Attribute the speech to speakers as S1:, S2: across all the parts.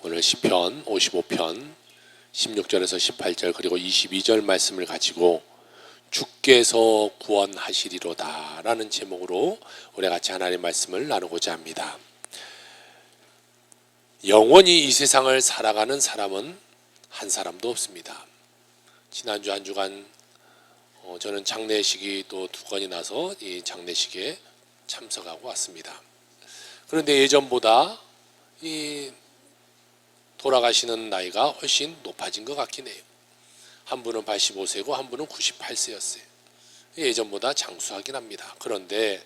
S1: 오늘 시편 55편 16절에서 18절 그리고 22절 말씀을 가지고 주께서 구원하시리로다 라는 제목으로 우리 같이 하나님의 말씀을 나누고자 합니다. 영원히 이 세상을 살아가는 사람은 한 사람도 없습니다. 지난주 한 주간 저는 장례식이 또 2건이 나서 이 장례식에 참석하고 왔습니다. 그런데 예전보다 이 돌아가시는 나이가 훨씬 높아진 것 같긴 해요. 한 분은 85세고 한 분은 98세였어요. 예전보다 장수하긴 합니다. 그런데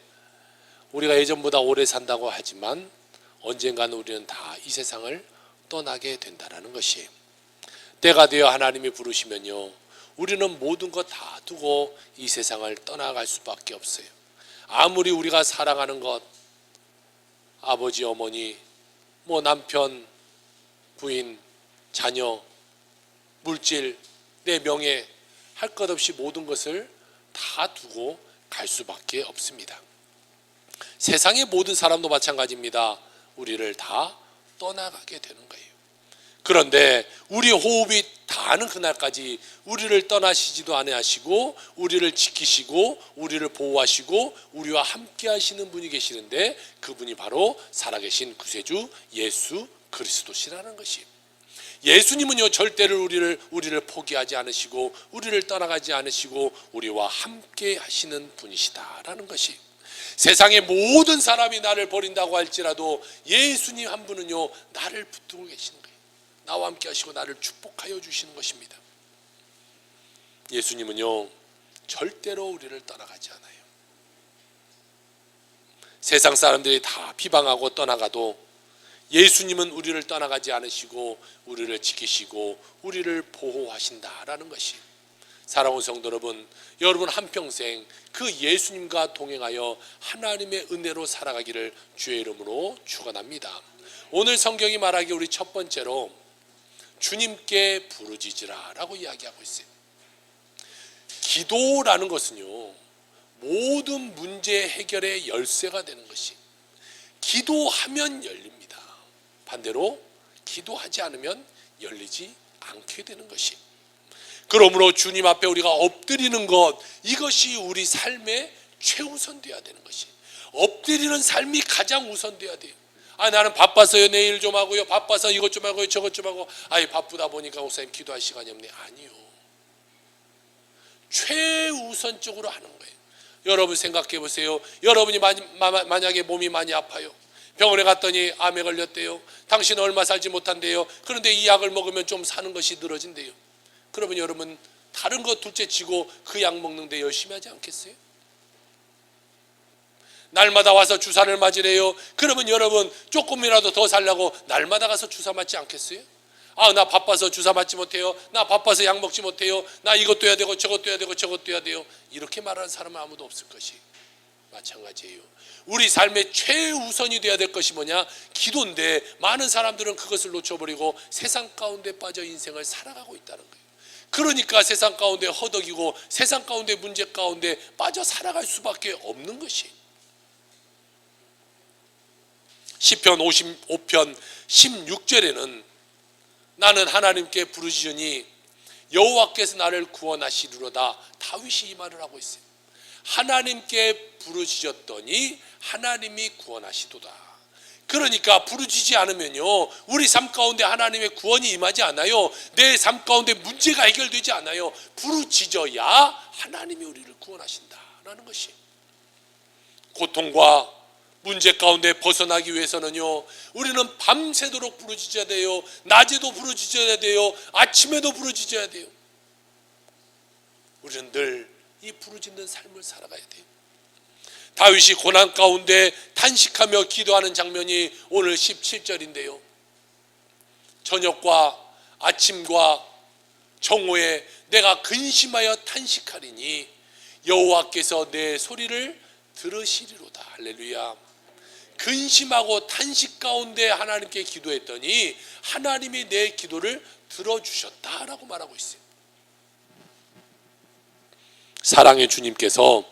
S1: 우리가 예전보다 오래 산다고 하지만 언젠가는 우리는 다 이 세상을 떠나게 된다는 것이, 때가 되어 하나님이 부르시면요, 우리는 모든 것 다 두고 이 세상을 떠나갈 수밖에 없어요. 아무리 우리가 사랑하는 것, 아버지, 어머니, 남편, 부인, 자녀, 물질, 내 명예, 할 것 없이 모든 것을 다 두고 갈 수밖에 없습니다. 세상의 모든 사람도 마찬가지입니다. 우리를 다 떠나가게 되는 거예요. 그런데 우리 호흡이 닿는 그날까지 우리를 떠나시지도 아니하시고 우리를 지키시고 우리를 보호하시고 우리와 함께 하시는 분이 계시는데, 그분이 바로 살아계신 구세주 예수 그리스도시라는 것이, 예수님은요 절대로 우리를 포기하지 않으시고 우리를 떠나가지 않으시고 우리와 함께 하시는 분이시다라는 것이, 세상의 모든 사람이 나를 버린다고 할지라도 예수님 한 분은요 나를 붙들고 계시는 거예요. 나와 함께 하시고 나를 축복하여 주시는 것입니다. 예수님은요 절대로 우리를 떠나가지 않아요. 세상 사람들이 다 비방하고 떠나가도 예수님은 우리를 떠나가지 않으시고 우리를 지키시고 우리를 보호하신다라는 것이, 사랑하는 성도 여러분 한평생 그 예수님과 동행하여 하나님의 은혜로 살아가기를 주의 이름으로 축원합니다. 오늘 성경이 말하기 우리 첫 번째로 주님께 부르짖으라 라고 이야기하고 있어요. 기도라는 것은요 모든 문제 해결의 열쇠가 되는 것이, 기도하면 열립니다. 반대로 기도하지 않으면 열리지 않게 되는 것이, 그러므로 주님 앞에 우리가 엎드리는 것, 이것이 우리 삶의 최우선 되어야 되는 것이, 엎드리는 삶이 가장 우선 되어야 돼요. 나는 바빠서요, 내일 좀 하고요, 바빠서 이것 좀 하고요, 저것 좀 하고, 바쁘다 보니까 목사님 기도할 시간이 없네. 아니요, 최우선적으로 하는 거예요. 여러분 생각해 보세요. 여러분이 만약에 몸이 많이 아파요, 병원에 갔더니 암에 걸렸대요. 당신 얼마 살지 못한대요. 그런데 이 약을 먹으면 좀 사는 것이 늘어진대요. 그러면 여러분 다른 것 둘째 치고 그 약 먹는데 열심히 하지 않겠어요? 날마다 와서 주사를 맞으래요. 그러면 여러분 조금이라도 더 살려고 날마다 가서 주사 맞지 않겠어요? 나 바빠서 주사 맞지 못해요. 나 바빠서 약 먹지 못해요. 나 이것도 해야 되고 저것도 해야 되고 저것도 해야 돼요. 이렇게 말하는 사람은 아무도 없을 것이 마찬가지예요. 우리 삶의 최우선이 되어야 될 것이 뭐냐? 기도인데 많은 사람들은 그것을 놓쳐버리고 세상 가운데 빠져 인생을 살아가고 있다는 거예요. 그러니까 세상 가운데 허덕이고 세상 가운데 문제 가운데 빠져 살아갈 수밖에 없는 것이, 시편 55편 16절에는 나는 하나님께 부르짖으니 여호와께서 나를 구원하시리로다, 다윗이 이 말을 하고 있어요. 하나님께 부르짖었더니 하나님이 구원하시도다. 그러니까 부르짖지 않으면요 우리 삶 가운데 하나님의 구원이 임하지 않아요. 내 삶 가운데 문제가 해결되지 않아요. 부르짖어야 하나님이 우리를 구원하신다라는 것이, 고통과 문제 가운데 벗어나기 위해서는요 우리는 밤새도록 부르짖어야 돼요. 낮에도 부르짖어야 돼요. 아침에도 부르짖어야 돼요. 우리는 늘 이 부르짖는 삶을 살아가야 돼요. 다윗이 고난 가운데 탄식하며 기도하는 장면이 오늘 17절인데요. 저녁과 아침과 정오에 내가 근심하여 탄식하리니 여호와께서 내 소리를 들으시리로다. 할렐루야. 근심하고 탄식 가운데 하나님께 기도했더니 하나님이 내 기도를 들어주셨다라고 말하고 있어요. 사랑의 주님께서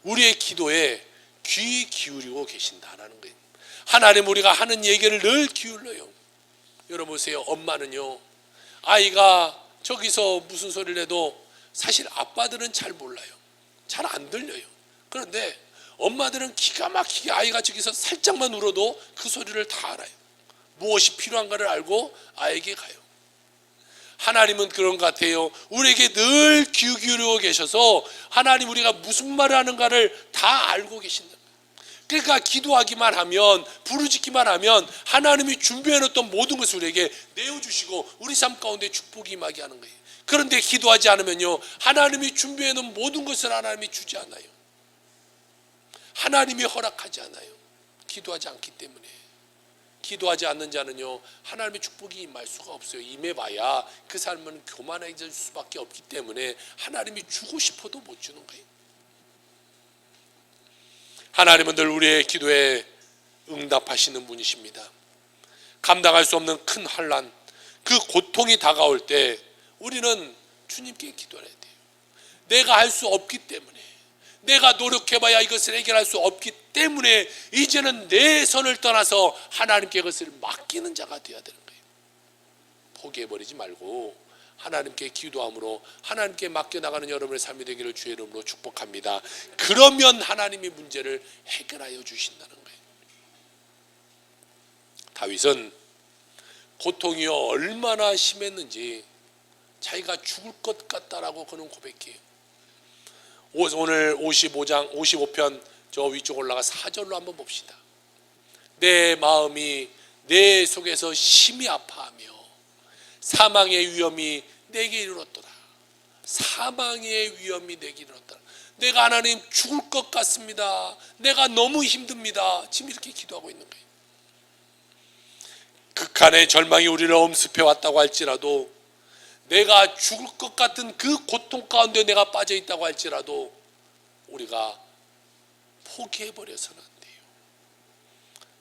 S1: 우리의 기도에 귀 기울이고 계신다라는 거예요. 하나님 우리가 하는 얘기를 늘 기울여요. 여러분 보세요. 엄마는요, 아이가 저기서 무슨 소리를 해도 사실 아빠들은 잘 몰라요. 잘 안 들려요. 그런데 엄마들은 기가 막히게 아이가 저기서 살짝만 울어도 그 소리를 다 알아요. 무엇이 필요한가를 알고 아이에게 가요. 하나님은 그런 것 같아요. 우리에게 늘 귀 기울여 계셔서 하나님 우리가 무슨 말을 하는가를 다 알고 계신다. 그러니까 기도하기만 하면, 부르짖기만 하면 하나님이 준비해놓던 모든 것을 우리에게 내어주시고 우리 삶 가운데 축복이 임하게 하는 거예요. 그런데 기도하지 않으면요, 하나님이 준비해놓은 모든 것을 하나님이 주지 않아요. 하나님이 허락하지 않아요. 기도하지 않기 때문에. 기도하지 않는 자는요, 하나님의 축복이 임할 수가 없어요. 임해봐야 그 삶은 교만해질 수밖에 없기 때문에 하나님이 주고 싶어도 못 주는 거예요. 하나님은 늘 우리의 기도에 응답하시는 분이십니다. 감당할 수 없는 큰 환난, 그 고통이 다가올 때 우리는 주님께 기도해야 돼요. 내가 할 수 없기 때문에, 내가 노력해봐야 이것을 해결할 수 없기 때문에 이제는 내 선을 떠나서 하나님께 그것을 맡기는 자가 되어야 되는 거예요. 포기해버리지 말고 하나님께 기도함으로 하나님께 맡겨나가는 여러분의 삶이 되기를 주의 이름으로 축복합니다. 그러면 하나님이 문제를 해결하여 주신다는 거예요. 다윗은 고통이 얼마나 심했는지 자기가 죽을 것 같다라고 그는 고백해요. 오늘 55편 저 위쪽 올라가 4절로 한번 봅시다. 내 마음이 내 속에서 심히 아파하며 사망의 위험이 내게 이르렀더라. 사망의 위험이 내게 이르렀더라. 내가 하나님 죽을 것 같습니다. 내가 너무 힘듭니다. 지금 이렇게 기도하고 있는 거예요. 극한의 절망이 우리를 엄습해 왔다고 할지라도, 내가 죽을 것 같은 그 고통 가운데 내가 빠져 있다고 할지라도 우리가 포기해버려서는 안 돼요.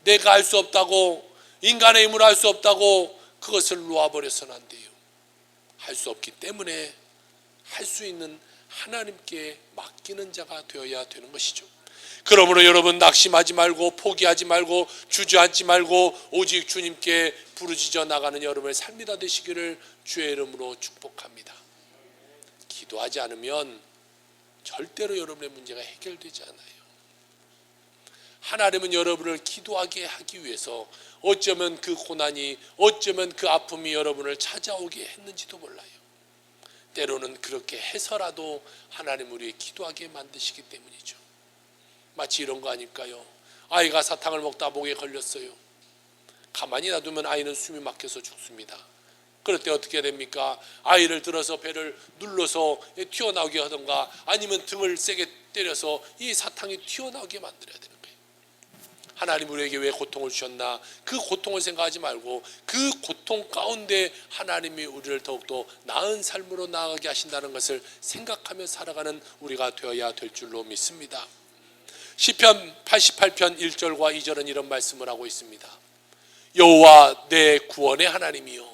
S1: 내가 할 수 없다고, 인간의 힘으로 할 수 없다고 그것을 놓아버려서는 안 돼요. 할 수 없기 때문에 할 수 있는 하나님께 맡기는 자가 되어야 되는 것이죠. 그러므로 여러분 낙심하지 말고 포기하지 말고 주저앉지 말고 오직 주님께 부르짖어 나가는 여러분의 삶이 다 되시기를 주의 이름으로 축복합니다. 기도하지 않으면 절대로 여러분의 문제가 해결되지 않아요. 하나님은 여러분을 기도하게 하기 위해서 어쩌면 그 고난이, 어쩌면 그 아픔이 여러분을 찾아오게 했는지도 몰라요. 때로는 그렇게 해서라도 하나님 우리의 기도하게 만드시기 때문이죠. 마치 이런 거 아닐까요? 아이가 사탕을 먹다 목에 걸렸어요. 가만히 놔두면 아이는 숨이 막혀서 죽습니다. 그럴 때 어떻게 됩니까? 아이를 들어서 배를 눌러서 튀어나오게 하던가 아니면 등을 세게 때려서 이 사탕이 튀어나오게 만들어야 되는 거예요. 하나님 우리에게 왜 고통을 주셨나? 그 고통을 생각하지 말고 그 고통 가운데 하나님이 우리를 더욱더 나은 삶으로 나아가게 하신다는 것을 생각하며 살아가는 우리가 되어야 될 줄로 믿습니다. 시편 88편 1절과 2절은 이런 말씀을 하고 있습니다. 여호와 내 구원의 하나님이여,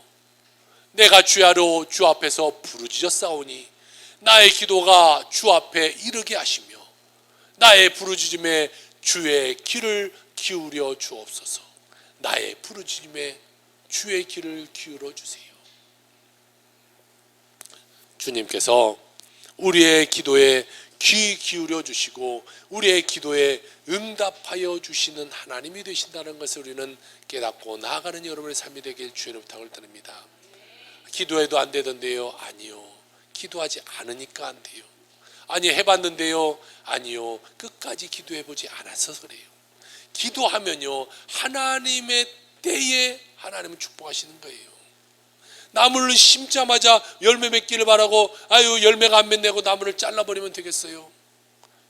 S1: 내가 주야로 주 앞에서 부르짖었사오니 나의 기도가 주 앞에 이르게 하시며 나의 부르짖음에 주의 귀를 기울여 주옵소서. 나의 부르짖음에 주의 귀를 기울여 주세요. 주님께서 우리의 기도에 귀 기울여 주시고 우리의 기도에 응답하여 주시는 하나님이 되신다는 것을 우리는 깨닫고 나아가는 여러분의 삶이 되길 주의 부탁을 드립니다. 기도해도 안 되던데요? 아니요. 기도하지 않으니까 안 돼요. 아니 해봤는데요? 아니요. 끝까지 기도해보지 않아서 그래요. 기도하면요, 하나님의 때에 하나님은 축복하시는 거예요. 나무를 심자마자 열매 맺기를 바라고 아유 열매가 안 맺내고 나무를 잘라버리면 되겠어요?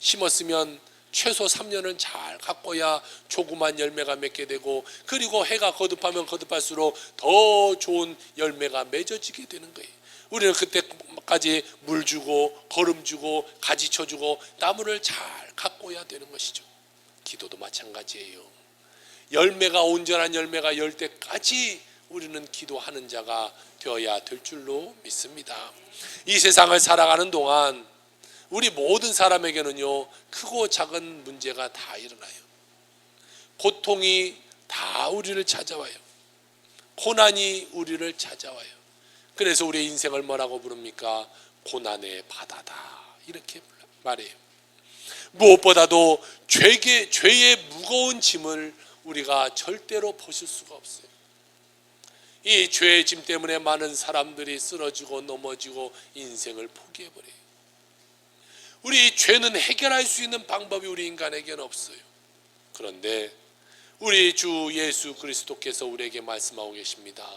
S1: 심었으면 최소 3년은 잘 가꿔야 조그만 열매가 맺게 되고, 그리고 해가 거듭하면 거듭할수록 더 좋은 열매가 맺어지게 되는 거예요. 우리는 그때까지 물 주고 거름 주고 가지 쳐주고 나무를 잘 가꿔야 되는 것이죠. 기도도 마찬가지예요. 열매가 온전한 열매가 열 때까지 우리는 기도하는 자가 되어야 될 줄로 믿습니다. 이 세상을 살아가는 동안 우리 모든 사람에게는요, 크고 작은 문제가 다 일어나요. 고통이 다 우리를 찾아와요. 고난이 우리를 찾아와요. 그래서 우리의 인생을 뭐라고 부릅니까? 고난의 바다다, 이렇게 말해요. 무엇보다도 죄의 무거운 짐을 우리가 절대로 벗을 수가 없어요. 이 죄의 짐 때문에 많은 사람들이 쓰러지고 넘어지고 인생을 포기해버려요. 우리 죄는 해결할 수 있는 방법이 우리 인간에게는 없어요. 그런데 우리 주 예수 그리스도께서 우리에게 말씀하고 계십니다.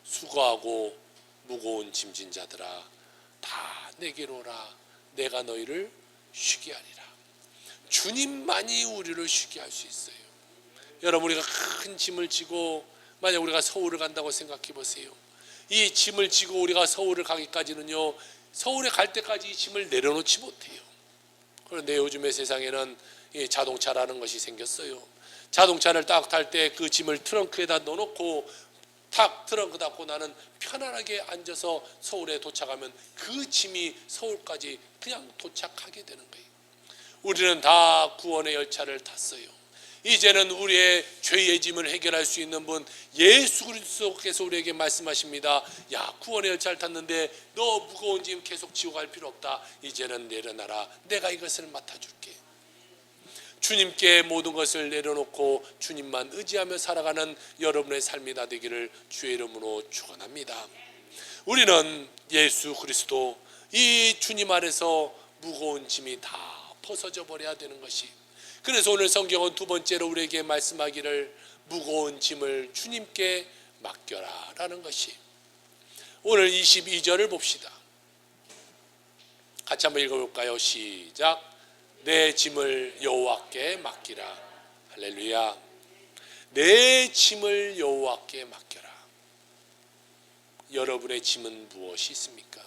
S1: 수고하고 무거운 짐진 자들아, 다 내게로 오라. 내가 너희를 쉬게 하리라. 주님만이 우리를 쉬게 할 수 있어요. 여러분, 우리가 큰 짐을 지고 만약 우리가 서울을 간다고 생각해 보세요. 이 짐을 지고 우리가 서울을 가기까지는요, 서울에 갈 때까지 이 짐을 내려놓지 못해요. 그런데 요즘의 세상에는 이 자동차라는 것이 생겼어요. 자동차를 딱 탈 때 그 짐을 트렁크에다 넣어놓고 탁 트렁크 닫고 나는 편안하게 앉아서 서울에 도착하면 그 짐이 서울까지 그냥 도착하게 되는 거예요. 우리는 다 구원의 열차를 탔어요. 이제는 우리의 죄의 짐을 해결할 수 있는 분 예수 그리스도께서 우리에게 말씀하십니다. 야, 구원의 열차를 탔는데 너 무거운 짐 계속 지고 갈 필요 없다. 이제는 내려놔라. 내가 이것을 맡아줄게. 주님께 모든 것을 내려놓고 주님만 의지하며 살아가는 여러분의 삶이 다 되기를 주의 이름으로 축원합니다. 우리는 예수 그리스도, 이 주님 안에서 무거운 짐이 다 벗어져 버려야 되는 것이, 그래서 오늘 성경은 두 번째로 우리에게 말씀하기를 무거운 짐을 주님께 맡겨라 라는 것이, 오늘 22절을 봅시다. 같이 한번 읽어볼까요? 시작. 내 짐을 여호와께 맡기라. 할렐루야. 내 짐을 여호와께 맡겨라. 여러분의 짐은 무엇이 있습니까?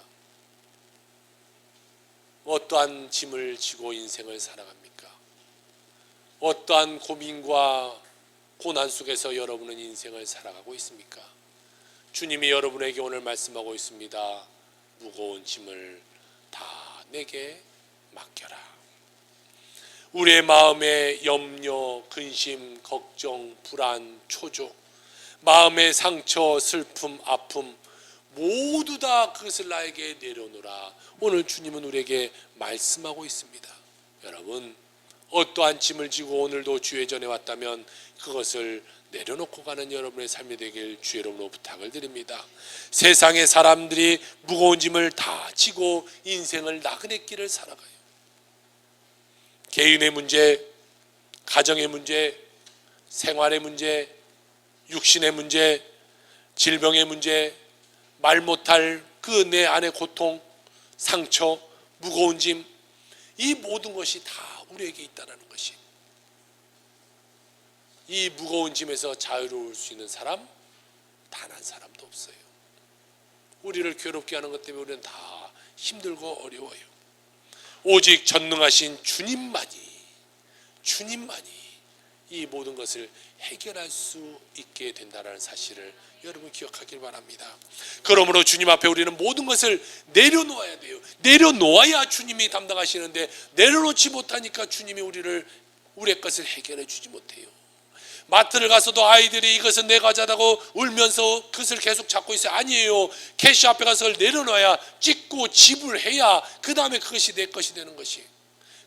S1: 어떠한 짐을 지고 인생을 살아갑니까? 어떠한 고민과 고난 속에서 여러분은 인생을 살아가고 있습니까? 주님이 여러분에게 오늘 말씀하고 있습니다. 무거운 짐을 다 내게 맡겨라. 우리의 마음의 염려, 근심, 걱정, 불안, 초조, 마음의 상처, 슬픔, 아픔 모두 다 그것을 나에게 내려놓으라. 오늘 주님은 우리에게 말씀하고 있습니다. 여러분, 어떠한 짐을 지고 오늘도 주의 전에 왔다면 그것을 내려놓고 가는 여러분의 삶이 되길 주의 이름으로 부탁을 드립니다. 세상의 사람들이 무거운 짐을 다 지고 인생을 나그네 길을 살아가요. 개인의 문제, 가정의 문제, 생활의 문제, 육신의 문제, 질병의 문제, 말 못할 그 내 안의 고통, 상처, 무거운 짐, 이 모든 것이 다 우리에게 있다는 것이, 이 무거운 짐에서 자유로울 수 있는 사람 단 한 사람도 없어요. 우리를 괴롭게 하는 것 때문에 우리는 다 힘들고 어려워요. 오직 전능하신 주님만이 이 모든 것을 해결할 수 있게 된다는 사실을 여러분 기억하길 바랍니다. 그러므로 주님 앞에 우리는 모든 것을 내려놓아야 돼요. 내려놓아야 주님이 담당하시는데 내려놓지 못하니까 주님이 우리의 것을 해결해 주지 못해요. 마트를 가서도 아이들이 이것은 내 과자다고 울면서 그것을 계속 잡고 있어요. 아니에요. 캐시 앞에 가서 내려놔야, 찍고 지불해야 그 다음에 그것이 내 것이 되는 것이,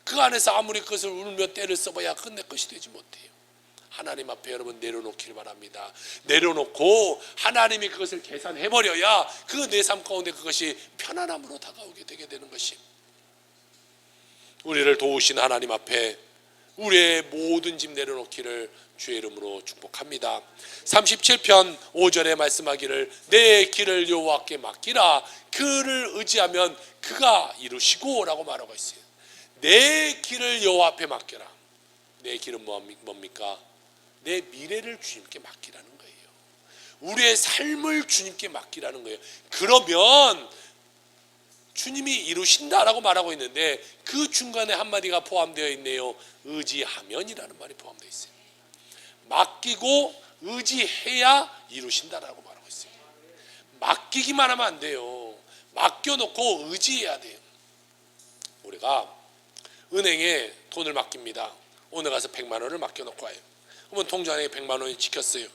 S1: 그 안에서 아무리 그것을 울며 때를 써봐야 그건 내 것이 되지 못해요. 하나님 앞에 여러분 내려놓기를 바랍니다. 내려놓고 하나님이 그것을 계산해버려야 그 내 삶 가운데 그것이 편안함으로 다가오게 되게 되는 것이, 우리를 도우신 하나님 앞에 우리의 모든 짐 내려놓기를 주의 이름으로 축복합니다. 37편 5절에 말씀하기를 내 길을 여호와께 맡기라. 그를 의지하면 그가 이루시고 라고 말하고 있어요. 내 길을 여호와 앞에 맡겨라. 내 길은 뭡니까? 내 미래를 주님께 맡기라는 거예요. 우리의 삶을 주님께 맡기라는 거예요. 그러면 주님이 이루신다라고 말하고 있는데 그 중간에 한마디가 포함되어 있네요. 의지하면이라는 말이 포함되어 있어요. 맡기고 의지해야 이루신다라고 말하고 있어요. 맡기기만 하면 안 돼요. 맡겨놓고 의지해야 돼요. 우리가 은행에 돈을 맡깁니다. 오늘 가서 100만 원을 맡겨놓고 와요. 그러면 통장에 100만 원이 찍혔어요.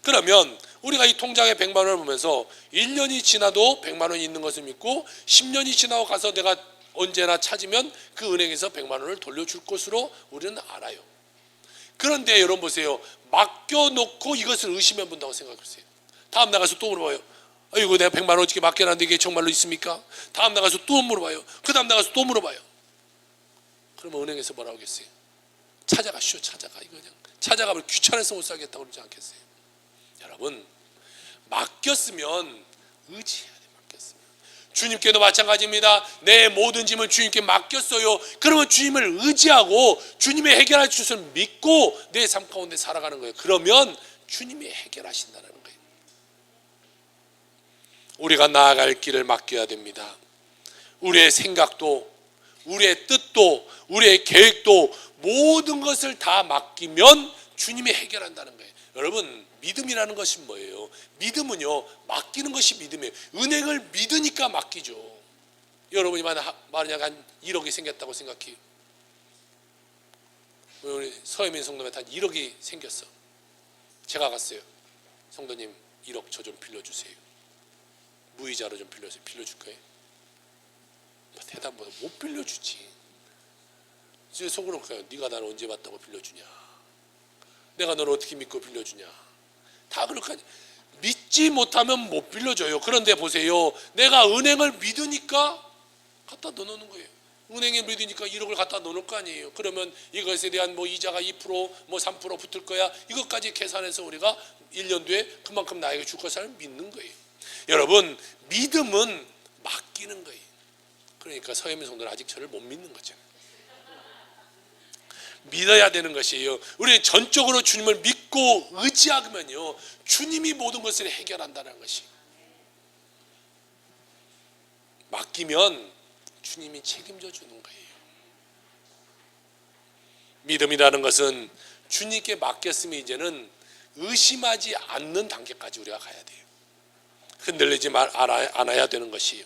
S1: 그러면 우리가 이 통장에 100만 원을 보면서 1년이 지나도 100만 원이 있는 것을 믿고 10년이 지나고 가서 내가 언제나 찾으면 그 은행에서 100만 원을 돌려줄 것으로 우리는 알아요. 그런데 여러분 보세요. 맡겨놓고 이것을 의심해 본다고 생각하세요. 다음 나가서 또 물어봐요. 아이고 내가 100만 원 어떻게 맡겨놨는데 이게 정말로 있습니까? 다음 나가서 또 물어봐요. 그 다음 나가서 또 물어봐요. 그러면 은행에서 뭐라고 하겠어요? 찾아가시오. 찾아가. 이거 그냥 찾아가면 귀찮아서 못 살겠다고 그러지 않겠어요? 여러분 맡겼으면 의지해야 돼요. 맡겼으면. 주님께도 마찬가지입니다. 내 모든 짐을 주님께 맡겼어요. 그러면 주님을 의지하고 주님이 해결할 것을 믿고 내 삶 가운데 살아가는 거예요. 그러면 주님이 해결하신다는 거예요. 우리가 나아갈 길을 맡겨야 됩니다. 우리의 생각도 우리의 뜻도 우리의 계획도 모든 것을 다 맡기면 주님이 해결한다는 거예요. 여러분 믿음이라는 것이 뭐예요? 믿음은요 맡기는 것이 믿음이에요. 은행을 믿으니까 맡기죠. 여러분이 만약 한 1억이 생겼다고 생각해요. 우리 서혜민 성도한테 한 1억이 생겼어. 제가 갔어요. 성도님 1억 저 좀 빌려주세요. 무이자로 좀 빌려줄 거예요? 대답보다 못 빌려주지. 이제 속으로 가요. 네가 나를 언제 봤다고 빌려주냐? 내가 너를 어떻게 믿고 빌려주냐? 다 그렇게 하니. 믿지 못하면 못 빌려줘요. 그런데 보세요. 내가 은행을 믿으니까 갖다 넣어놓는 거예요. 은행에 믿으니까 1억을 갖다 넣어놓을 거 아니에요. 그러면 이것에 대한 뭐 이자가 2% 뭐 3% 붙을 거야. 이것까지 계산해서 우리가 1년 뒤에 그만큼 나에게 줄 것을 믿는 거예요. 여러분 믿음은 맡기는 거예요. 그러니까 서혜민 성도는 아직 저를 못 믿는 거죠. 믿어야 되는 것이에요. 우리 전적으로 주님을 믿고 의지하면요 주님이 모든 것을 해결한다는 것이. 맡기면 주님이 책임져 주는 거예요. 믿음이라는 것은 주님께 맡겼으면 이제는 의심하지 않는 단계까지 우리가 가야 돼요. 흔들리지 않아야 되는 것이에요.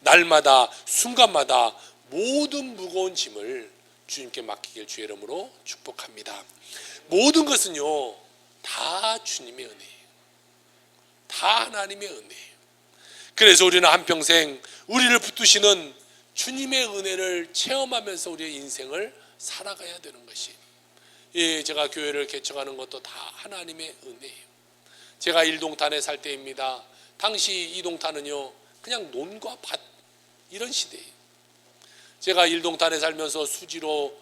S1: 날마다 순간마다 모든 무거운 짐을 주님께 맡기길 주의 이름으로 축복합니다. 모든 것은요 다 주님의 은혜예요. 다 하나님의 은혜예요. 그래서 우리는 한평생 우리를 붙드시는 주님의 은혜를 체험하면서 우리의 인생을 살아가야 되는 것이. 예, 제가 교회를 개척하는 것도 다 하나님의 은혜예요. 제가 일동탄에 살 때입니다. 당시 이동탄은요 그냥 논과 밭 이런 시대예요. 제가 일동탄에 살면서 수지로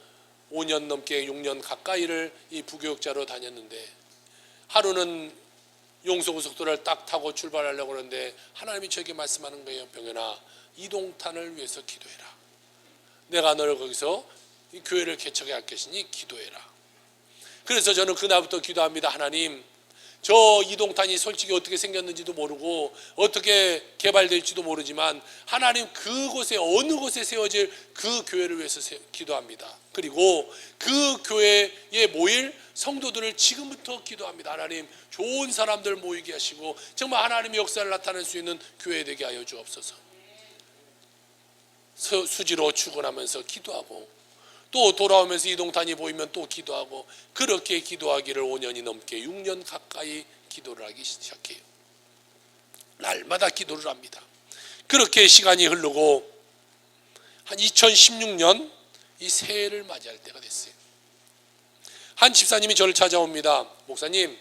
S1: 5년 넘게 6년 가까이를 이 부교육자로 다녔는데 하루는 용서고속도로를 딱 타고 출발하려고 하는데 하나님이 저에게 말씀하는 거예요. 병현아 이동탄을 위해서 기도해라. 내가 너를 거기서 이 교회를 개척해 할 것이니 기도해라. 그래서 저는 그날부터 기도합니다. 하나님 저 이동탄이 솔직히 어떻게 생겼는지도 모르고 어떻게 개발될지도 모르지만 하나님 그곳에 어느 곳에 세워질 그 교회를 위해서 기도합니다. 그리고 그 교회에 모일 성도들을 지금부터 기도합니다. 하나님 좋은 사람들 모이게 하시고 정말 하나님의 역사를 나타낼 수 있는 교회 되게 하여 주옵소서. 수지로 출근하면서 기도하고 또 돌아오면서 이동탄이 보이면 또 기도하고 그렇게 기도하기를 5년이 넘게 6년 가까이 기도를 하기 시작해요. 날마다 기도를 합니다. 그렇게 시간이 흐르고 한 2016년 이 새해를 맞이할 때가 됐어요. 한 집사님이 저를 찾아옵니다. 목사님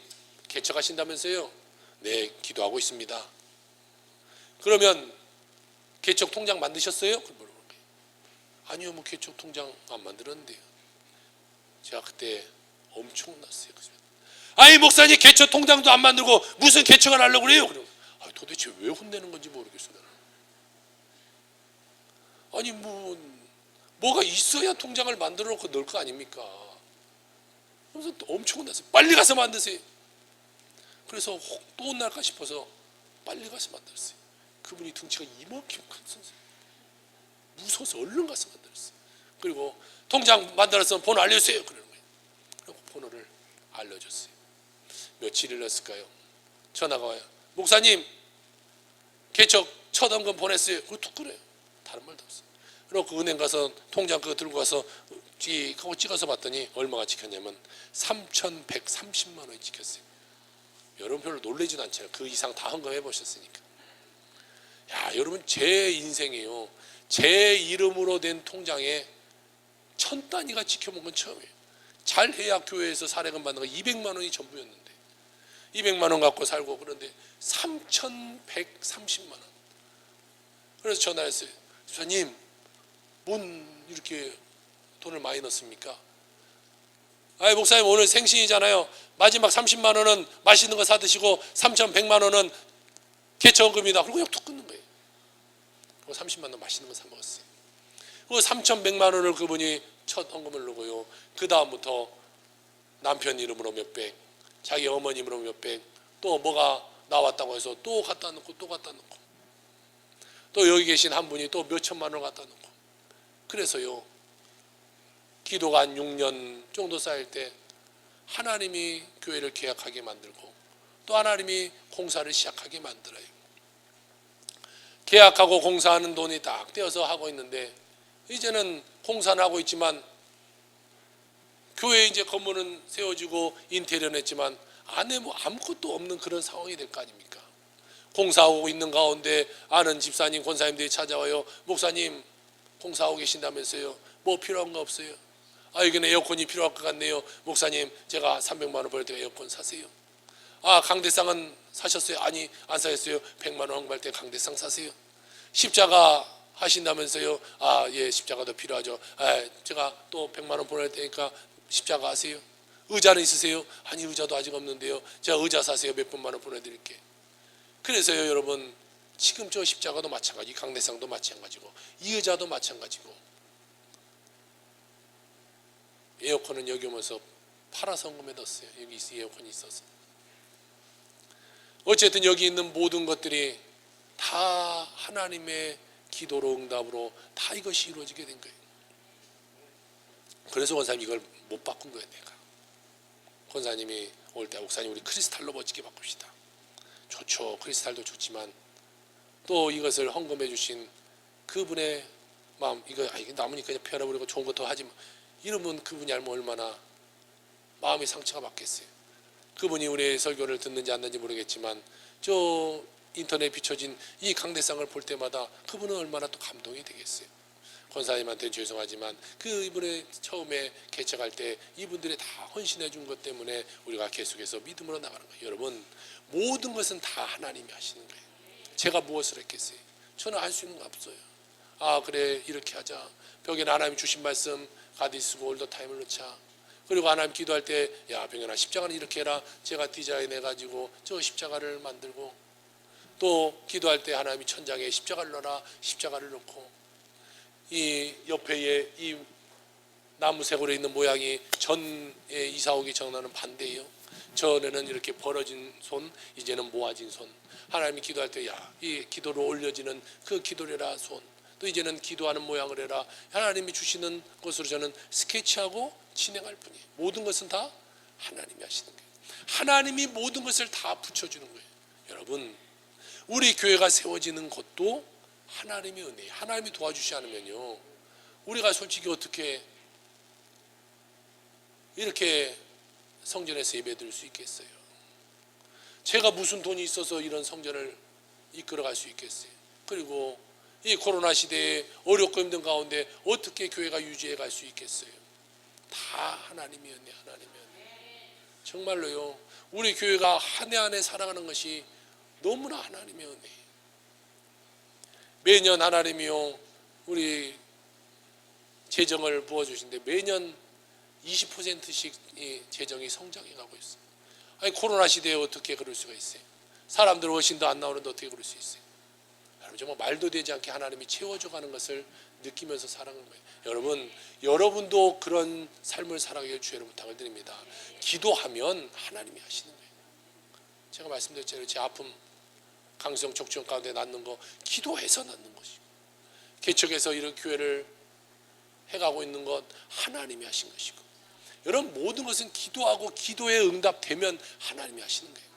S1: 개척하신다면서요? 네, 기도하고 있습니다. 그러면 개척 통장 만드셨어요? 아니요, 뭐 개척 통장 안 만들었는데요. 제가 그때 엄청났어요. 아니 목사님 개척 통장도 안 만들고 무슨 개척을 하려고 그래요? 그럼 도대체 왜 혼내는 건지 모르겠어요. 아니 뭐가 있어야 통장을 만들어 놓고 넣을 거 아닙니까? 그래서 엄청 혼났어요. 빨리 가서 만드세요. 그래서 또 혼날까 싶어서 빨리 가서 만들었어요. 그분이 등치가 이만큼 큰 선생님. 무서워서 얼른 가서 만들었어요. 그리고 통장 만들어서 번호 알려주세요. 그러는 거예요. 그리고 번호를 알려줬어요. 며칠 흘렀을까요? 전화가 와요. 목사님 개척 첫 원금 보냈어요. 그거 툭 그래요. 다른 말도 없어요. 그리고 그 은행 가서 통장 그거 들고 가서 찍어서 봤더니 얼마가 찍혔냐면 3,130만 원이 찍혔어요. 여러분 별로 놀라지도 않잖아요. 그 이상 다 헌금해 보셨으니까. 야, 여러분 제 인생이요, 제 이름으로 된 통장에 1,000단위가 지켜본 건 처음이에요. 잘해야 교회에서 사례금 받는 거 200만 원이 전부였는데 200만 원 갖고 살고, 그런데 3,130만 원. 그래서 전화했어요. 집사님, 뭔 이렇게 돈을 많이 넣습니까? 아이, 목사님 오늘 생신이잖아요. 마지막 30만 원은 맛있는 거 사드시고 3,100만 원은 개처헌금이다. 그리고 그냥 툭 끊는 거예요. 그리고 30만 원 맛있는 거 사 먹었어요. 그리고 3,100만 원을 그분이 첫 헌금을 넣고요. 그 다음부터 남편 이름으로 몇백, 자기 어머니 이름으로 몇백, 또 뭐가 나왔다고 해서 또 갖다 놓고 또 갖다 놓고, 또 여기 계신 한 분이 또 몇천만 원 갖다 놓고. 그래서요, 기도가 한 6년 정도 쌓일 때 하나님이 교회를 계약하게 만들고 또 하나님이 공사를 시작하게 만들어요. 계약하고 공사하는 돈이 딱 떼어서 하고 있는데, 이제는 공사는 하고 있지만 교회에 이제 건물은 세워지고 인테리어는 했지만 안에 뭐 아무것도 없는 그런 상황이 될 거 아닙니까? 공사하고 있는 가운데 아는 집사님, 권사님들이 찾아와요. 목사님, 공사하고 계신다면서요. 뭐 필요한 거 없어요? 아, 여기는 에어컨이 필요할 것 같네요. 목사님, 제가 300만 원 벌 때 에어컨 사세요. 아, 강대상은 사셨어요? 아니, 안 사셨어요. 100만 원 헌금할 때 강대상 사세요. 십자가 하신다면서요? 아, 예, 십자가도 필요하죠. 아, 제가 또 100만 원 보낼 테니까 십자가 하세요. 의자는 있으세요? 아니, 의자도 아직 없는데요. 제가 의자 사세요. 몇 분만 원 보내드릴게. 그래서요, 여러분, 지금 저 십자가도 마찬가지, 강대상도 마찬가지고, 이 의자도 마찬가지고, 에어컨은 여기 오면서 팔아서 헌금해 뒀어요. 여기 에어컨이 있어서. 어쨌든 여기 있는 모든 것들이 다 하나님의 기도로, 응답으로 다 이것이 이루어지게 된 거예요. 그래서 권사님 이걸 못 바꾼 거예요. 내가 권사님이 올 때, 목사님 우리 크리스탈로 멋지게 바꿉시다. 좋죠. 크리스탈도 좋지만 또 이것을 헌금해 주신 그분의 마음, 이거 남으니까 그냥 펴놔버리고 좋은 것도 하지 마. 이러면 그분이 알면 얼마나 마음이 상처가 받겠어요. 그분이 우리의 설교를 듣는지 안 듣는지 모르겠지만 저 인터넷에 비춰진 이 강대상을 볼 때마다 그분은 얼마나 또 감동이 되겠어요. 권사님한테는 죄송하지만 그 이분의 처음에 개척할 때 이분들이 다 헌신해 준 것 때문에 우리가 계속해서 믿음으로 나가는 거예요. 여러분, 모든 것은 다 하나님이 하시는 거예요. 제가 무엇을 했겠어요? 저는 할 수 있는 거 없어요. 아, 그래, 이렇게 하자. 벽에는 하나님이 주신 말씀 가디 쓰고 올더 타임을 넣자. 그리고 하나님 기도할 때, 야, 병현아, 십자가는 이렇게 해라. 제가 디자인 해가지고 저 십자가를 만들고, 또 기도할 때 하나님이 천장에 십자가를 넣어라. 십자가를 넣고, 이 옆에 이 나무색으로 있는 모양이 전에 이사 오기 전에는 반대예요. 전에는 이렇게 벌어진 손, 이제는 모아진 손. 하나님이 기도할 때, 야, 이 기도로 올려지는 그 기도를 해라 손. 또 이제는 기도하는 모양을 해라. 하나님이 주시는 것으로 저는 스케치하고 진행할 뿐이에요. 모든 것은 다 하나님이 하시는 거예요. 하나님이 모든 것을 다 붙여주는 거예요. 여러분, 우리 교회가 세워지는 것도 하나님의 은혜예요. 하나님이 도와주시 않으면요, 우리가 솔직히 어떻게 이렇게 성전에서 예배드릴 수 있겠어요? 제가 무슨 돈이 있어서 이런 성전을 이끌어갈 수 있겠어요? 그리고 이 코로나 시대에 어렵고 힘든 가운데 어떻게 교회가 유지해 갈 수 있겠어요? 다 하나님의 은혜, 하나님의 은혜. 정말로요, 우리 교회가 한 해 한 해 살아가는 것이 너무나 하나님의 은혜. 매년 하나님이요, 우리 재정을 부어주시는데 매년 20%씩 이 재정이 성장해 가고 있어요. 아니, 코로나 시대에 어떻게 그럴 수가 있어요? 사람들 훨씬 더 안 나오는데 어떻게 그럴 수 있어요? 여러분, 정말 말도 되지 않게 하나님이 채워줘 가는 것을 느끼면서 살아가는 거예요. 여러분, 여러분도 그런 삶을 살아가길 주의 부탁을 드립니다. 기도하면 하나님이 하시는 거예요. 제가 말씀드렸잖아요. 제 아픔, 강성 척추염 가운데 낫는 거 기도해서 낫는 것이고, 개척해서 이런 교회를 해가고 있는 것 하나님이 하신 것이고, 여러분, 모든 것은 기도하고 기도에 응답되면 하나님이 하시는 거예요.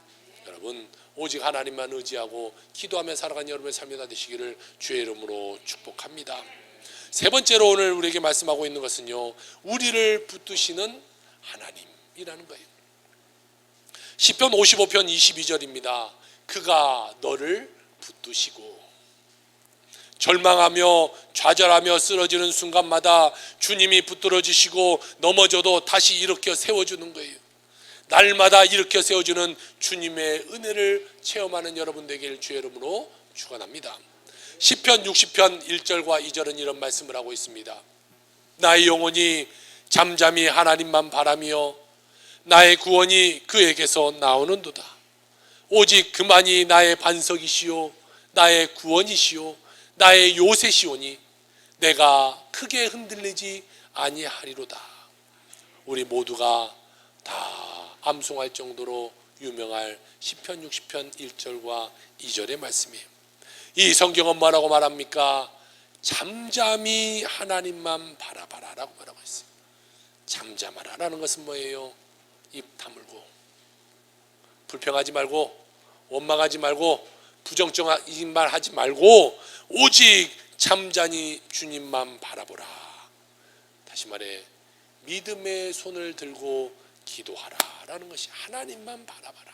S1: 여러분, 오직 하나님만 의지하고 기도하며 살아가는 여러분의 삶이 다 되시기를 주의 이름으로 축복합니다. 세 번째로 오늘 우리에게 말씀하고 있는 것은요, 우리를 붙드시는 하나님이라는 거예요. 시편 55편 22절입니다. 그가 너를 붙드시고. 절망하며 좌절하며 쓰러지는 순간마다 주님이 붙들어 주시고 넘어져도 다시 일으켜 세워주는 거예요. 날마다 일으켜 세워주는 주님의 은혜를 체험하는 여러분 되길 주의 이름으로 축원합니다. 시편 60편 1절과 2절은 이런 말씀을 하고 있습니다. 나의 영혼이 잠잠히 하나님만 바라며 나의 구원이 그에게서 나오는도다. 오직 그만이 나의 반석이시요 나의 구원이시요 나의 요새시오니 내가 크게 흔들리지 아니하리로다. 우리 모두가 다 암송할 정도로 유명할 시편 60편 1절과 2절의 말씀이에요. 이 성경은 뭐라고 말합니까? 잠잠히 하나님만 바라봐라라고 말하고 있어요. 잠잠하라라는 것은 뭐예요? 입 다물고 불평하지 말고 원망하지 말고 부정적인 말 하지 말고 오직 잠잠히 주님만 바라보라. 다시 말해 믿음의 손을 들고 기도하라라는 것이 하나님만 바라봐라.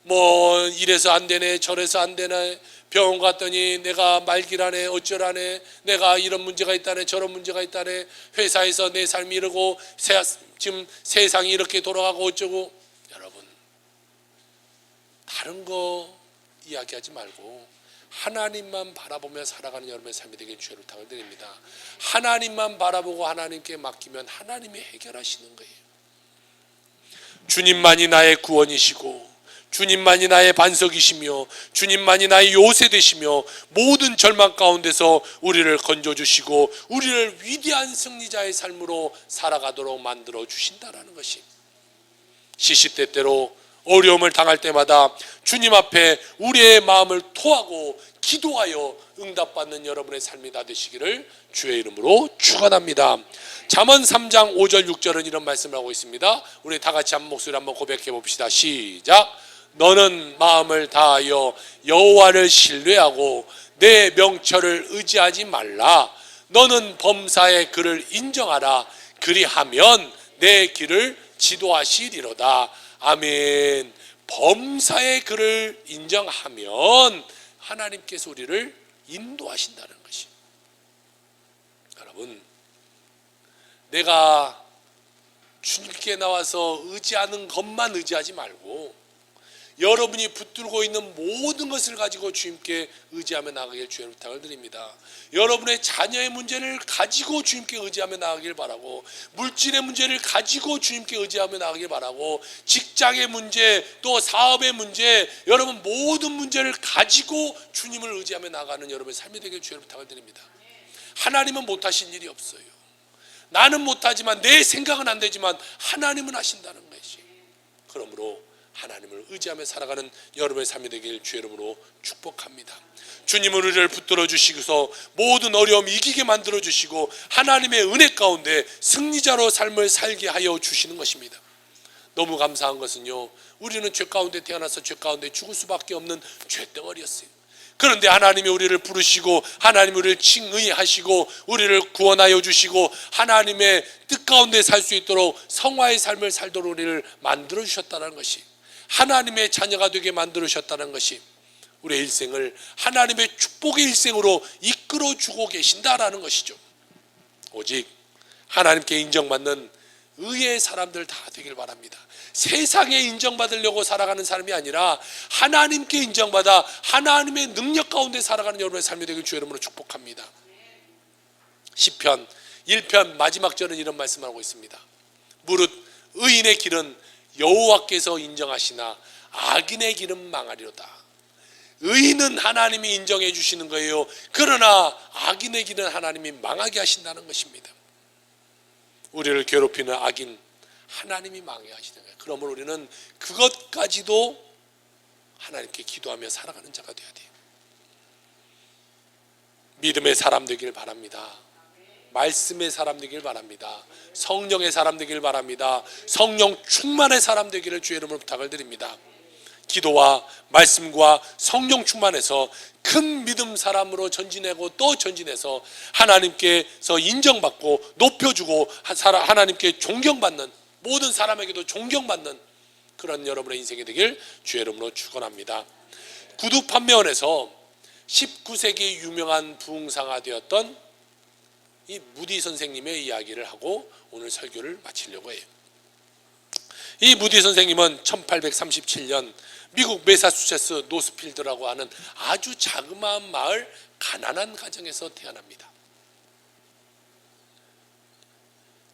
S1: 뭐 이래서 안 되네 저래서 안 되네 병원 갔더니 내가 말기라네 어쩌라네 내가 이런 문제가 있다네 저런 문제가 있다네 회사에서 내 삶이 이러고 지금 세상이 이렇게 돌아가고 어쩌고. 여러분 다른 거 이야기하지 말고 하나님만 바라보며 살아가는 여러분의 삶이 되길 주의 부탁을 드립니다. 하나님만 바라보고 하나님께 맡기면 하나님이 해결하시는 거예요. 주님만이 나의 구원이시고 주님만이 나의 반석이시며 주님만이 나의 요새 되시며 모든 절망 가운데서 우리를 건져주시고 우리를 위대한 승리자의 삶으로 살아가도록 만들어 주신다라는 것이 시시때때로 어려움을 당할 때마다 주님 앞에 우리의 마음을 토하고 기도하여 응답받는 여러분의 삶이 다 되시기를 주의 이름으로 축원합니다. 잠언 3장 5절 6절은 이런 말씀을 하고 있습니다. 우리 다 같이 한 목소리 한번 고백해 봅시다. 시작. 너는 마음을 다하여 여호와를 신뢰하고 내 명철을 의지하지 말라. 너는 범사의 그를 인정하라. 그리하면 내 길을 지도하시리로다. 아멘. 범사의 그를 인정하면 하나님께서 우리를 인도하신다는 것이. 여러분 내가 주님께 나와서 의지하는 것만 의지하지 말고 여러분이 붙들고 있는 모든 것을 가지고 주님께 의지하며 나가길 주의 부탁을 드립니다. 여러분의 자녀의 문제를 가지고 주님께 의지하며 나가길 바라고 물질의 문제를 가지고 주님께 의지하며 나가길 바라고 직장의 문제 또 사업의 문제 여러분 모든 문제를 가지고 주님을 의지하며 나가는 여러분의 삶이 되길 주의 부탁을 드립니다. 하나님은 못하신 일이 없어요. 나는 못하지만 내 생각은 안 되지만 하나님은 하신다는 것이. 그러므로 하나님을 의지하며 살아가는 여러분의 삶이 되길 주의 이름으로 축복합니다. 주님은 우리를 붙들어 주시고서 모든 어려움 이기게 만들어 주시고 하나님의 은혜 가운데 승리자로 삶을 살게 하여 주시는 것입니다. 너무 감사한 것은요 우리는 죄 가운데 태어나서 죄 가운데 죽을 수밖에 없는 죄덩어리였어요. 그런데 하나님이 우리를 부르시고 하나님이 우리를 칭의하시고 우리를 구원하여 주시고 하나님의 뜻 가운데 살 수 있도록 성화의 삶을 살도록 우리를 만들어 주셨다는 것이 하나님의 자녀가 되게 만들어 주셨다는 것이 우리의 일생을 하나님의 축복의 일생으로 이끌어 주고 계신다라는 것이죠. 오직 하나님께 인정받는 의의 사람들 다 되길 바랍니다. 세상에 인정받으려고 살아가는 사람이 아니라 하나님께 인정받아 하나님의 능력 가운데 살아가는 여러분의 삶이 되길 주의 이름으로 축복합니다. 시편 1편 마지막 절은 이런 말씀을 하고 있습니다. 무릇 의인의 길은 여호와께서 인정하시나 악인의 길은 망하리로다. 의인은 하나님이 인정해 주시는 거예요. 그러나 악인의 길은 하나님이 망하게 하신다는 것입니다. 우리를 괴롭히는 악인 하나님이 망하게 하시는 거예요. 그러므로 우리는 그것까지도 하나님께 기도하며 살아가는 자가 되어야 돼요. 믿음의 사람 되길 바랍니다. 말씀의 사람 되길 바랍니다. 성령의 사람 되길 바랍니다. 성령 충만의 사람 되기를 주의 이름으로 부탁을 드립니다. 기도와 말씀과 성령 충만해서 큰 믿음 사람으로 전진하고 또 전진해서 하나님께서 인정받고 높여주고 하나님께 존경받는 모든 사람에게도 존경받는 그런 여러분의 인생이 되길 주의 이름으로 축원합니다. 구두 판매원에서 19세기 유명한 부흥사가 되었던 이 무디 선생님의 이야기를 하고 오늘 설교를 마치려고 해요. 이 무디 선생님은 1837년 미국 매사추세츠 노스필드라고 하는 아주 자그마한 마을 가난한 가정에서 태어납니다.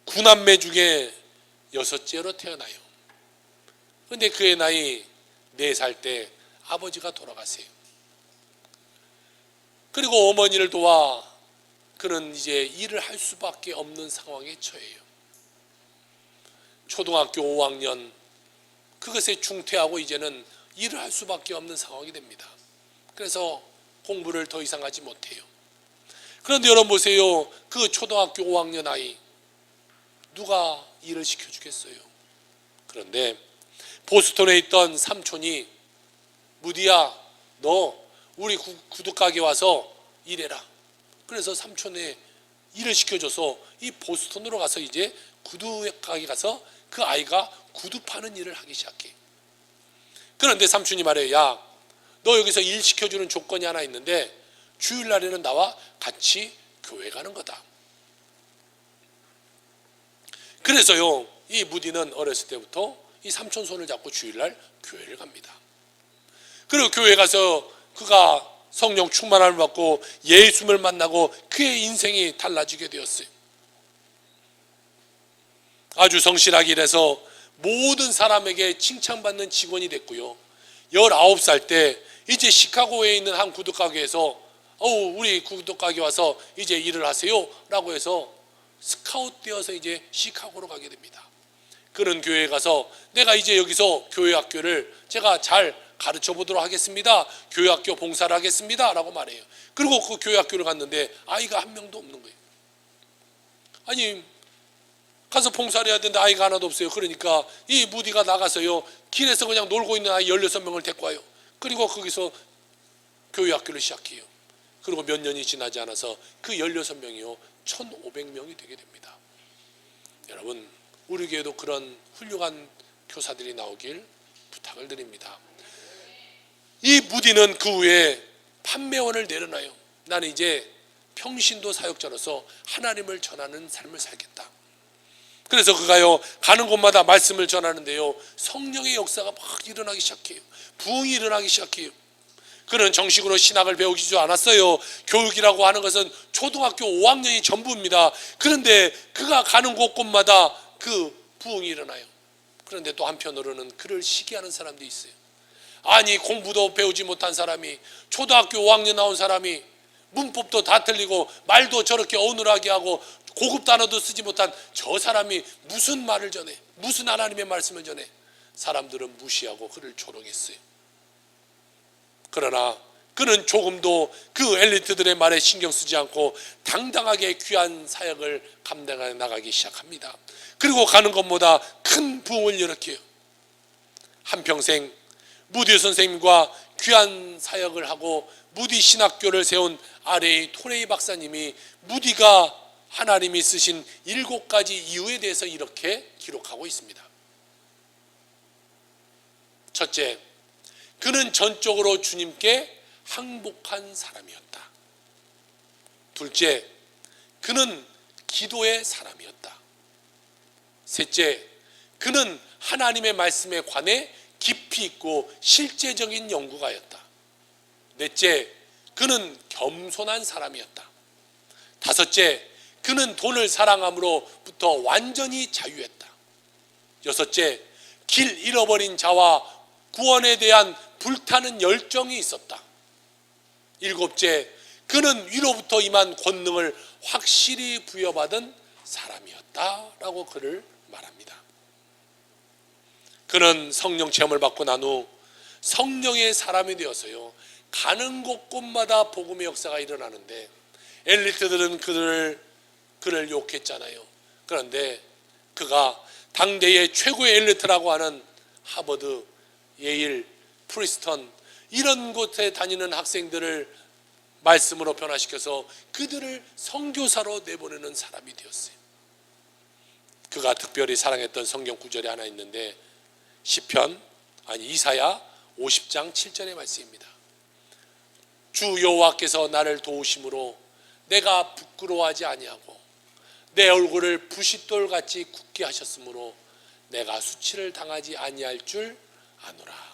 S1: 9남매 중에 6째로 태어나요. 그런데 그의 나이 4살 때 아버지가 돌아가세요. 그리고 어머니를 도와 그는 이제 일을 할 수밖에 없는 상황에 처해요. 초등학교 5학년 그것에 중퇴하고 이제는 일을 할 수밖에 없는 상황이 됩니다. 그래서 공부를 더 이상 하지 못해요. 그런데 여러분 보세요. 그 초등학교 5학년 아이 누가 일을 시켜주겠어요? 그런데 보스턴에 있던 삼촌이 무디야 너 우리 구두가게 와서 일해라. 그래서 삼촌에 일을 시켜줘서 이 보스턴으로 가서 이제 구두가게 가서 그 아이가 구두 파는 일을 하기 시작해. 그런데 삼촌이 말해요. 야, 너 여기서 일 시켜주는 조건이 하나 있는데 주일날에는 나와 같이 교회 가는 거다. 그래서요 이 무디는 어렸을 때부터 이 삼촌 손을 잡고 주일날 교회를 갑니다. 그리고 교회 가서 그가 성령 충만함을 받고 예수를 만나고 그의 인생이 달라지게 되었어요. 아주 성실하게 일해서 모든 사람에게 칭찬받는 직원이 됐고요. 19살 때 이제 시카고에 있는 한 구두가게에서 우리 구두가게 와서 이제 일을 하세요 라고 해서 스카웃 되어서 이제 시카고로 가게 됩니다. 그런 교회에 가서 내가 이제 여기서 교회학교를 제가 잘 가르쳐 보도록 하겠습니다. 교회학교 봉사를 하겠습니다 라고 말해요. 그리고 그 교회학교를 갔는데 아이가 한 명도 없는 거예요. 아니 가서 봉사를 해야 되는데 아이가 하나도 없어요. 그러니까 이 무디가 나가서요 길에서 그냥 놀고 있는 아이 16명을 데리고 와요. 그리고 거기서 교회학교를 시작해요. 그리고 몇 년이 지나지 않아서 그 16명이요 1,500명이 되게 됩니다. 여러분 우리 교회도 그런 훌륭한 교사들이 나오길 부탁을 드립니다. 이 무디는 그 후에 판매원을 내려놔요. 나는 이제 평신도 사역자로서 하나님을 전하는 삶을 살겠다. 그래서 그가요 가는 곳마다 말씀을 전하는데요 성령의 역사가 막 일어나기 시작해요. 부흥이 일어나기 시작해요. 그는 정식으로 신학을 배우지도 않았어요. 교육이라고 하는 것은 초등학교 5학년이 전부입니다. 그런데 그가 가는 곳곳마다 그 부흥이 일어나요. 그런데 또 한편으로는 그를 시기하는 사람도 있어요. 아니 공부도 배우지 못한 사람이 초등학교 5학년 나온 사람이 문법도 다 틀리고 말도 저렇게 어눌하게 하고 고급 단어도 쓰지 못한 저 사람이 무슨 말을 전해? 무슨 하나님의 말씀을 전해? 사람들은 무시하고 그를 조롱했어요. 그러나 그는 조금도 그 엘리트들의 말에 신경 쓰지 않고 당당하게 귀한 사역을 감당해 나가기 시작합니다. 그리고 가는 것보다 큰 부흥을 일으켜요. 한평생 무디 선생님과 귀한 사역을 하고 무디 신학교를 세운 아레이 토레이 박사님이 무디가 하나님이 쓰신 7가지 이유에 대해서 이렇게 기록하고 있습니다. 첫째, 그는 전적으로 주님께 항복한 사람이었다. 둘째, 그는 기도의 사람이었다. 셋째, 그는 하나님의 말씀에 관해 깊이 있고 실제적인 연구가였다. 넷째, 그는 겸손한 사람이었다. 다섯째, 그는 돈을 사랑함으로부터 완전히 자유했다. 여섯째, 길 잃어버린 자와 구원에 대한 불타는 열정이 있었다. 일곱째, 그는 위로부터 임한 권능을 확실히 부여받은 사람이었다라고 그를 말합니다. 그는 성령 체험을 받고 난 후 성령의 사람이 되어서요 가는 곳곳마다 복음의 역사가 일어나는데 엘리트들은 그를 욕했잖아요. 그런데 그가 당대의 최고의 엘리트라고 하는 하버드, 예일, 프리스턴 이런 곳에 다니는 학생들을 말씀으로 변화시켜서 그들을 선교사로 내보내는 사람이 되었어요. 그가 특별히 사랑했던 성경 구절이 하나 있는데 이사야 50장 7절의 말씀입니다. 주 여호와께서 나를 도우심으로 내가 부끄러워하지 아니하고 내 얼굴을 부싯돌같이 굳게 하셨으므로 내가 수치를 당하지 아니할 줄 아노라.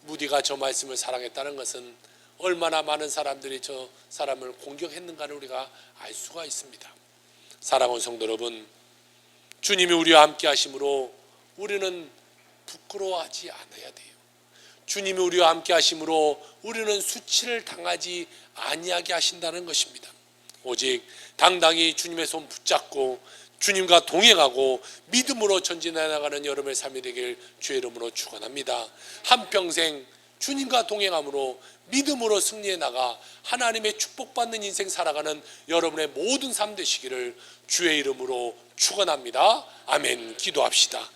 S1: 무디가 저 말씀을 사랑했다는 것은 얼마나 많은 사람들이 저 사람을 공격했는가를 우리가 알 수가 있습니다. 사랑하는 성도 여러분, 주님이 우리와 함께 하심으로 우리는 부끄러워하지 않아야 돼요. 주님이 우리와 함께 하심으로 우리는 수치를 당하지 아니하게 하신다는 것입니다. 오직 당당히 주님의 손 붙잡고 주님과 동행하고 믿음으로 전진해 나가는 여러분의 삶이 되길 주의 이름으로 축원합니다. 한평생 주님과 동행함으로 믿음으로 승리해 나가 하나님의 축복받는 인생 살아가는 여러분의 모든 삶 되시기를 주의 이름으로 축원합니다. 아멘. 기도합시다.